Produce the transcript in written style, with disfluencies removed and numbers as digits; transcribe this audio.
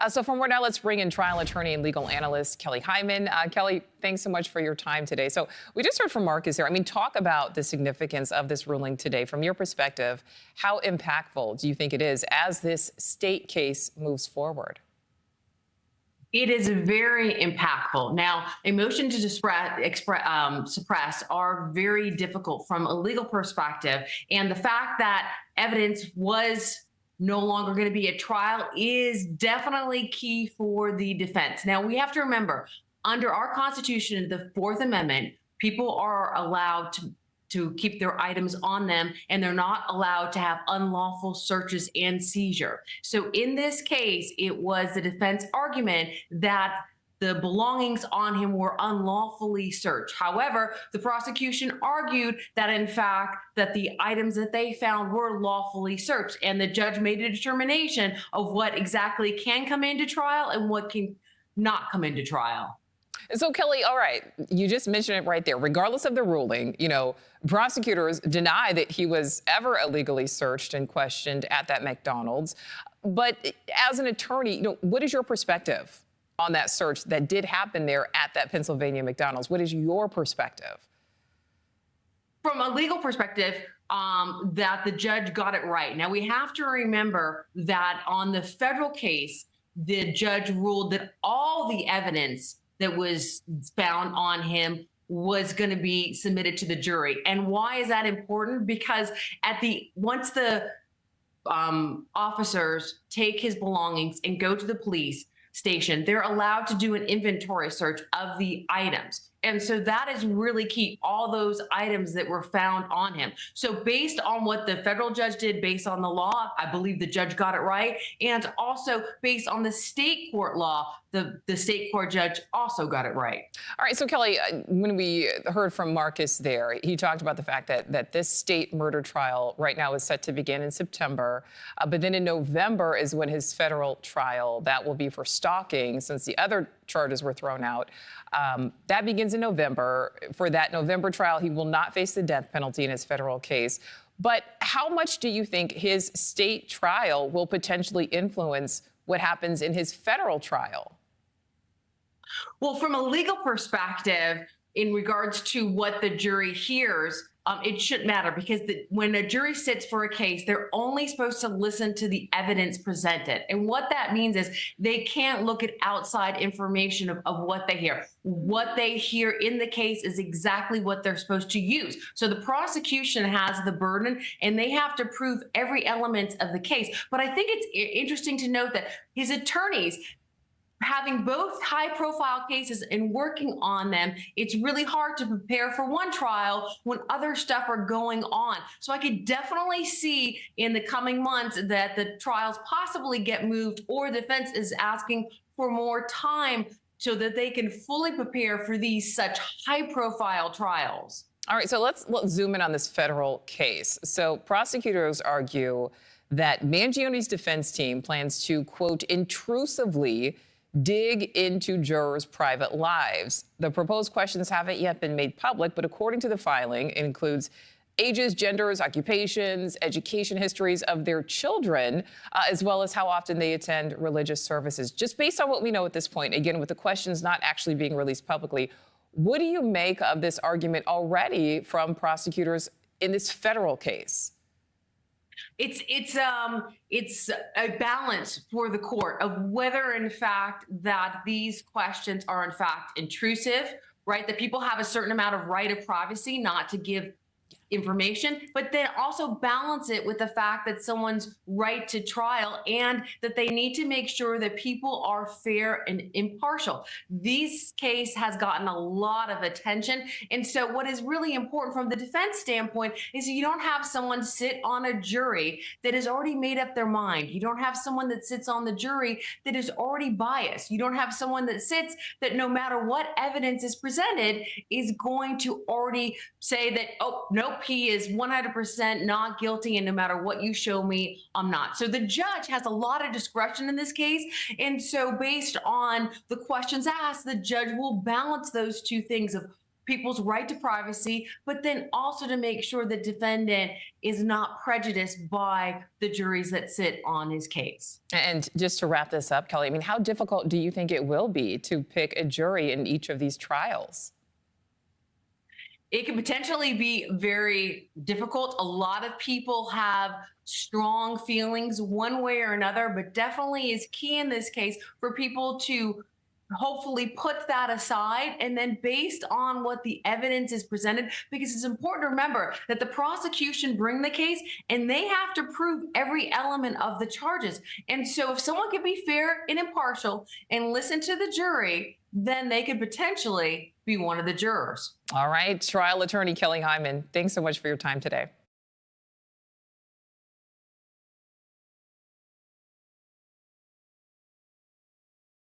So for more now, let's bring in trial attorney and legal analyst Kelly Hyman. Kelly, thanks so much for your time today. So we just heard from Marcus here. I mean, talk about the significance of this ruling today. From your perspective, how impactful do you think it is as this state case moves forward? It is very impactful. Now, a motion to suppress are very difficult from a legal perspective. And the fact that evidence was no longer going to be at trial is definitely key for the defense. Now, we have to remember, under our Constitution, the Fourth Amendment, people are allowed to keep their items on them, and they're not allowed to have unlawful searches and seizure. So in this case, it was the defense argument that the belongings on him were unlawfully searched. However, the prosecution argued that, in fact, that the items that they found were lawfully searched, and the judge made a determination of what exactly can come into trial and what can not come into trial. So, Kelly, all right, you just mentioned it right there. Regardless of the ruling, prosecutors deny that he was ever illegally searched and questioned at that McDonald's. But as an attorney, what is your perspective on that search that did happen there at that Pennsylvania McDonald's? What is your perspective? From a legal perspective, that the judge got it right. Now, we have to remember that on the federal case, the judge ruled that all the evidence that was found on him was going to be submitted to the jury. And why is that important? Because once the officers take his belongings and go to the police station, they're allowed to do an inventory search of the items. And so that is really key, all those items that were found on him. So based on what the federal judge did, based on the law, I believe the judge got it right. And also based on the state court law, the state court judge also got it right. All right. So, Kelly, when we heard from Marcus there, he talked about the fact that this state murder trial right now is set to begin in September. But then in November is when his federal trial, that will be for stalking, since the other charges were thrown out. That begins in November. For that November trial, he will not face the death penalty in his federal case. But how much do you think his state trial will potentially influence what happens in his federal trial? Well, from a legal perspective, in regards to what the jury hears, it shouldn't matter, because when a jury sits for a case, they're only supposed to listen to the evidence presented. And what that means is they can't look at outside information of what they hear. What they hear in the case is exactly what they're supposed to use. So the prosecution has the burden, and they have to prove every element of the case. But I think it's interesting to note that his attorneys, having both high-profile cases and working on them, it's really hard to prepare for one trial when other stuff are going on. So I could definitely see in the coming months that the trials possibly get moved, or the defense is asking for more time so that they can fully prepare for these such high-profile trials. All right, so let's zoom in on this federal case. So prosecutors argue that Mangione's defense team plans to, quote, intrusively dig into jurors' private lives. The proposed questions haven't yet been made public, but according to the filing, it includes ages, genders, occupations, education histories of their children, as well as how often they attend religious services. Just based on what we know at this point, again, with the questions not actually being released publicly, what do you make of this argument already from prosecutors in this federal case? It's a balance for the court of whether, in fact, that these questions are in fact intrusive, right? That people have a certain amount of right of privacy not to give information, but then also balance it with the fact that someone's right to trial, and that they need to make sure that people are fair and impartial. This case has gotten a lot of attention. And so what is really important from the defense standpoint is you don't have someone sit on a jury that has already made up their mind. You don't have someone that sits on the jury that is already biased. You don't have someone that sits that, no matter what evidence is presented, is going to already say that, oh, nope, he is 100% not guilty, and no matter what you show me, I'm not. So the judge has a lot of discretion in this case. And so based on the questions asked, the judge will balance those two things of people's right to privacy, but then also to make sure the defendant is not prejudiced by the juries that sit on his case. And just to wrap this up, Kelly, I mean, how difficult do you think it will be to pick a jury in each of these trials? It can potentially be very difficult. A lot of people have strong feelings one way or another, but definitely is key in this case for people to hopefully put that aside and then based on what the evidence is presented, because it's important to remember that the prosecution bring the case and they have to prove every element of the charges. And so if someone can be fair and impartial and listen to the jury, then they could potentially be one of the jurors. All right, trial attorney Kelly Hyman, thanks so much for your time today.